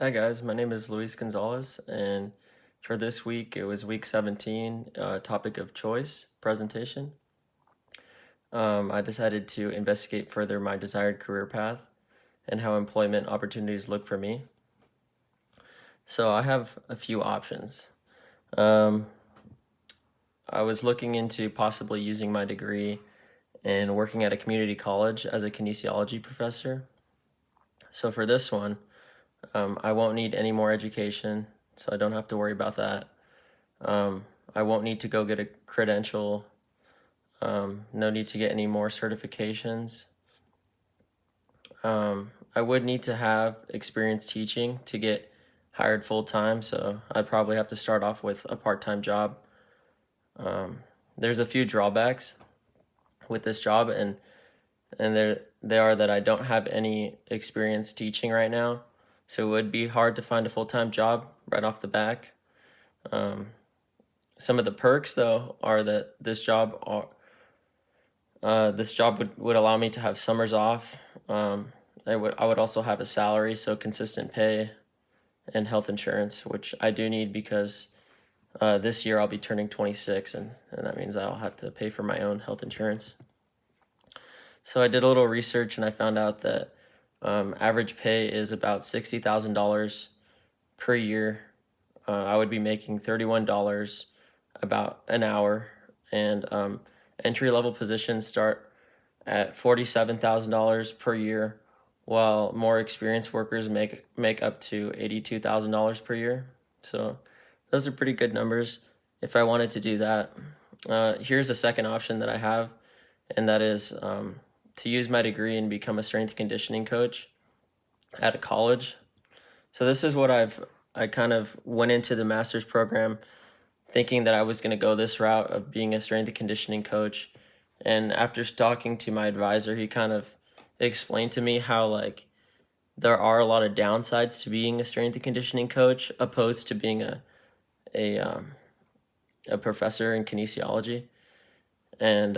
Hi guys, my name is Luis Gonzalez, and for this week it was week 17, topic of choice presentation. I decided to investigate further my desired career path and how employment opportunities look for me. So I have a few options. Um, I was looking into possibly using my degree and working at a community college as a kinesiology professor. So for this one, I won't need any more education, so I don't have to worry about that. I won't need to go get a credential. No need to get any more certifications. I would need to have experience teaching to get hired full time, so I'd probably have to start off with a part time job. There's a few drawbacks with this job, and they are that I don't have any experience teaching right now, so it would be hard to find a full time job right off the back. Some of the perks, though, are that this job would allow me to have summers off. I would also have a salary, so consistent pay and health insurance, which I do need because this year I'll be turning 26, and that means I'll have to pay for my own health insurance. So I did a little research and I found out that average pay is about $60,000 per year. I would be making $31 about an hour, and entry level positions start at $47,000 per year, while more experienced workers make up to $82,000 per year. So those are pretty good numbers if I wanted to do that. Here's a second option that I have, and that is to use my degree and become a strength and conditioning coach at a college. So this is what I kind of went into the master's program thinking that I was going to go this route of being a strength and conditioning coach. And after talking to my advisor, he kind of explained to me how there are a lot of downsides to being a strength and conditioning coach opposed to being a um, a professor in kinesiology. And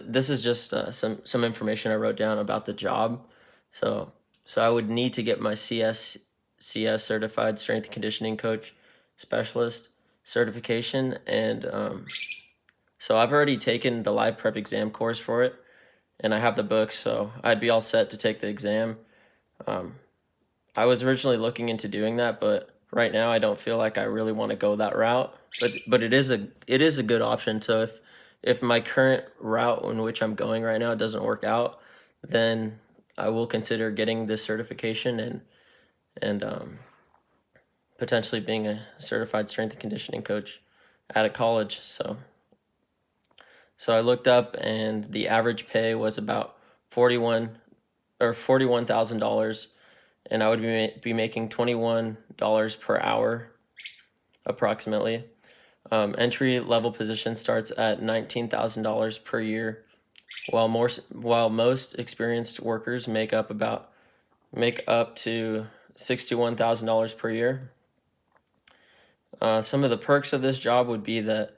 this is just some information I wrote down about the job. So I would need to get my CS certified strength and conditioning coach specialist certification, and so I've already taken the live prep exam course for it, and I have the book, so I'd be all set to take the exam. I was originally looking into doing that, but right now I don't feel like I really want to go that route. But it is a good option. So if my current route in which I'm going right now doesn't work out, then I will consider getting this certification and potentially being a certified strength and conditioning coach at a college. So I looked up, and the average pay was about $41,000, and I would be making $21 per hour, approximately. Entry level position starts at $19,000 per year, while most experienced workers make up to $61,000 per year. Some of the perks of this job would be that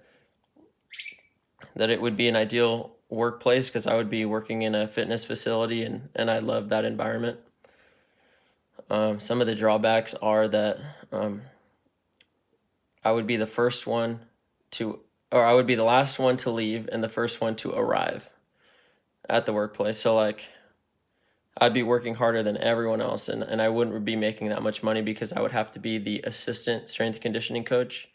it would be an ideal workplace because I would be working in a fitness facility, and I love that environment. Some of the drawbacks are that I would be the first one or I would be the last one to leave and the first one to arrive at the workplace. So I'd be working harder than everyone else, and I wouldn't be making that much money because I would have to be the assistant strength and conditioning coach,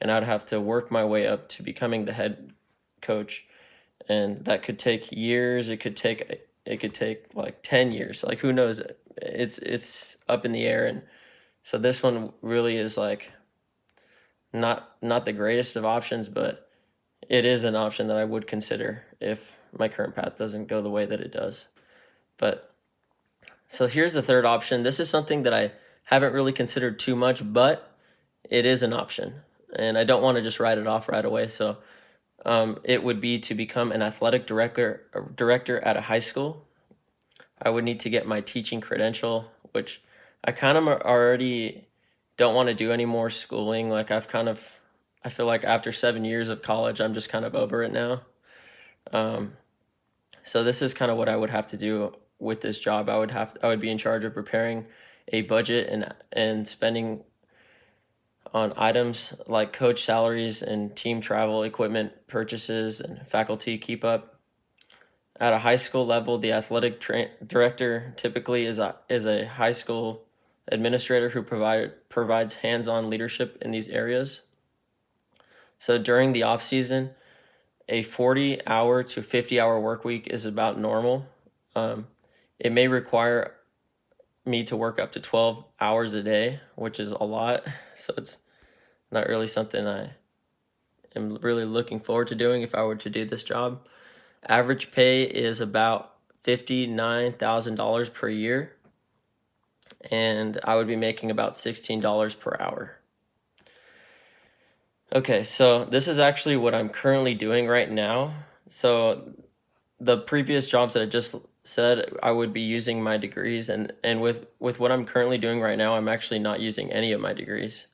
and I'd have to work my way up to becoming the head coach, and that could take years. It could take like 10 years. Like, who knows? It's up in the air. And so this one really is like not the greatest of options, but it is an option that I would consider if my current path doesn't go the way that it does. But so here's the third option. This is something that I haven't really considered too much, but it is an option, and I don't want to just write it off right away. So it would be to become an athletic director at a high school. I would need to get my teaching credential, which I kind of already don't want to do any more schooling. I feel like after 7 years of college, I'm just kind of over it now. So this is kind of what I would have to do with this job. I would be in charge of preparing a budget and spending on items like coach salaries and team travel, equipment purchases, and faculty keep up. At a high school level, the athletic director typically is a high school administrator who provides hands-on leadership in these areas. So during the off season, a 40-hour to 50-hour work week is about normal. It may require me to work up to 12 hours a day, which is a lot. So it's not really something I am really looking forward to doing if I were to do this job. Average pay is about $59,000 per year, and I would be making about $16 per hour. Okay, so this is actually what I'm currently doing right now. So the previous jobs that I just said, I would be using my degrees, and with what I'm currently doing right now, I'm actually not using any of my degrees.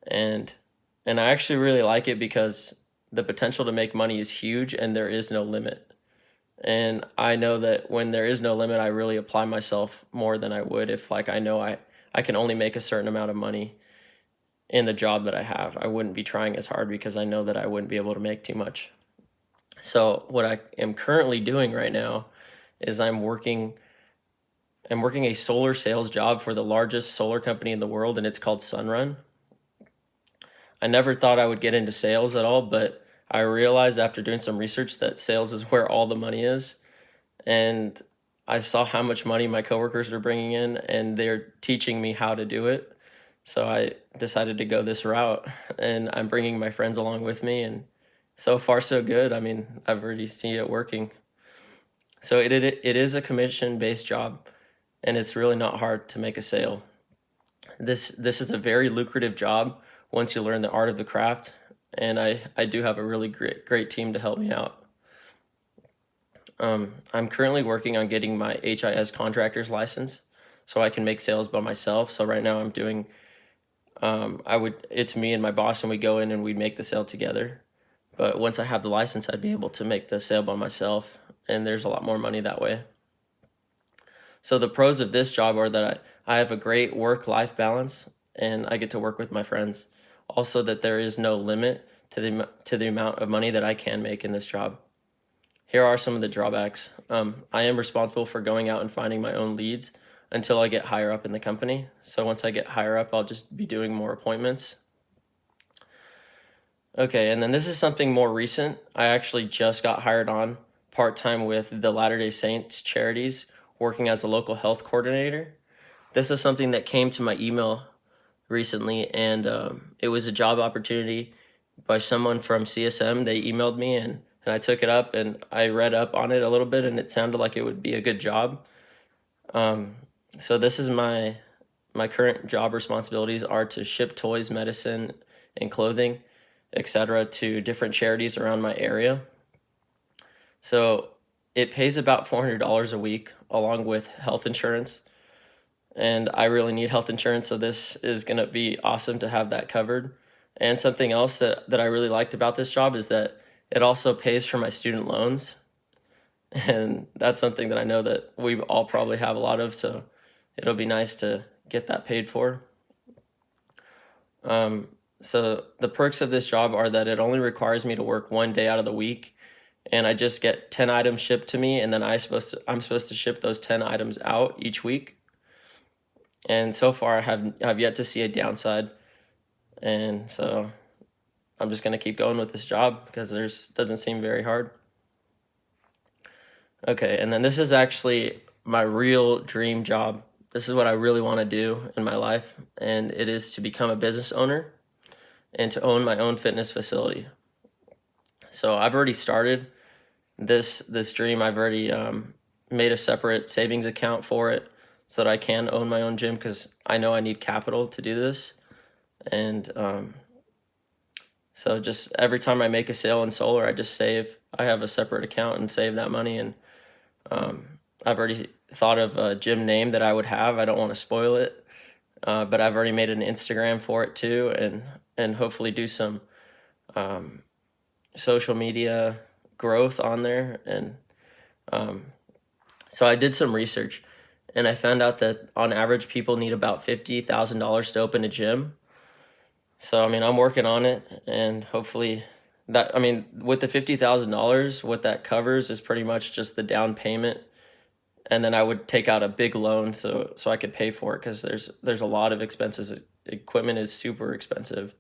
And I actually really like it because the potential to make money is huge and there is no limit. And I know that when there is no limit, I really apply myself more than I would if I know I can only make a certain amount of money in the job that I have. I wouldn't be trying as hard because I know that I wouldn't be able to make too much. So what I am currently doing right now is I'm working a solar sales job for the largest solar company in the world, and it's called Sunrun. I never thought I would get into sales at all, but I realized after doing some research that sales is where all the money is. And I saw how much money my coworkers were bringing in, and they're teaching me how to do it. So I decided to go this route, and I'm bringing my friends along with me, and so far so good. I mean, I've already seen it working. So it is a commission-based job, and it's really not hard to make a sale. This is a very lucrative job once you learn the art of the craft, and I do have a really great team to help me out. I'm currently working on getting my HIS contractor's license so I can make sales by myself. So right now I'm doing, it's me and my boss, and we go in and we make the sale together. But once I have the license, I'd be able to make the sale by myself, and there's a lot more money that way. So the pros of this job are that I have a great work-life balance, and I get to work with my friends. Also, that there is no limit to the amount of money that I can make in this job. Here are some of the drawbacks. I am responsible for going out and finding my own leads until I get higher up in the company. So once I get higher up, I'll just be doing more appointments. Okay, and then this is something more recent. I actually just got hired on part-time with the Latter-day Saints charities, working as a local health coordinator. This is something that came to my email recently, and it was a job opportunity by someone from CSM. They emailed me, and I took it up, and I read up on it a little bit, and it sounded like it would be a good job. So this is my current job responsibilities are to ship toys, medicine, and clothing, etc., to different charities around my area. So it pays about $400 a week along with health insurance. And I really need health insurance, so this is going to be awesome to have that covered. And something else that I really liked about this job is that it also pays for my student loans. And that's something that I know that we all probably have a lot of, so it'll be nice to get that paid for. So the perks of this job are that it only requires me to work one day out of the week, and I just get 10 items shipped to me, and then I'm supposed to ship those 10 items out each week. And so far, I have yet to see a downside, and so I'm just gonna keep going with this job because doesn't seem very hard. Okay, and then this is actually my real dream job. This is what I really want to do in my life, and it is to become a business owner and to own my own fitness facility. So I've already started this dream. I've already made a separate savings account for it so that I can own my own gym because I know I need capital to do this. And so just every time I make a sale in solar, I just save. I have a separate account and save that money. And I've already thought of a gym name that I would have. I don't want to spoil it, but I've already made an Instagram for it too, and hopefully do some social media growth on there. And so I did some research, and I found out that on average people need about $50,000 to open a gym. So I mean, I'm working on it, and hopefully that, I mean, with the $50,000, what that covers is pretty much just the down payment, and then I would take out a big loan so I could pay for it, because there's a lot of expenses. Equipment is super expensive,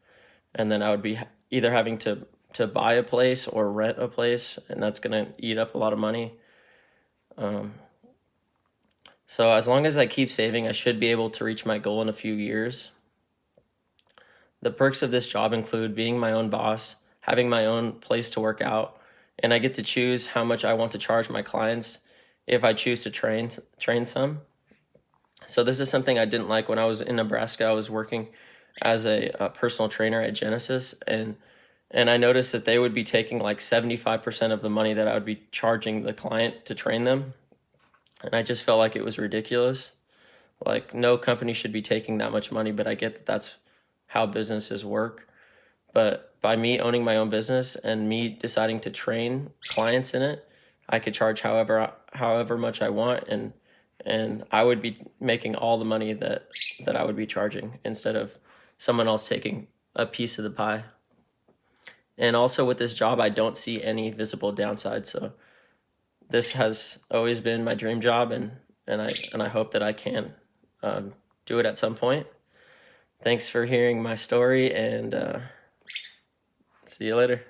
and then I would be either having to buy a place or rent a place, and that's gonna eat up a lot of money. So as long as I keep saving, I should be able to reach my goal in a few years. The perks of this job include being my own boss, having my own place to work out, and I get to choose how much I want to charge my clients if I choose to train some. So this is something I didn't like when I was in Nebraska. I was working as a personal trainer at Genesis, and I noticed that they would be taking like 75% of the money that I would be charging the client to train them. And I just felt like it was ridiculous. Like, no company should be taking that much money, but I get that that's how businesses work. But by me owning my own business and me deciding to train clients in it, I could charge however much I want, and I would be making all the money that I would be charging, instead of someone else taking a piece of the pie. And also with this job, I don't see any visible downside. So this has always been my dream job, and I hope that I can do it at some point. Thanks for hearing my story, and see you later.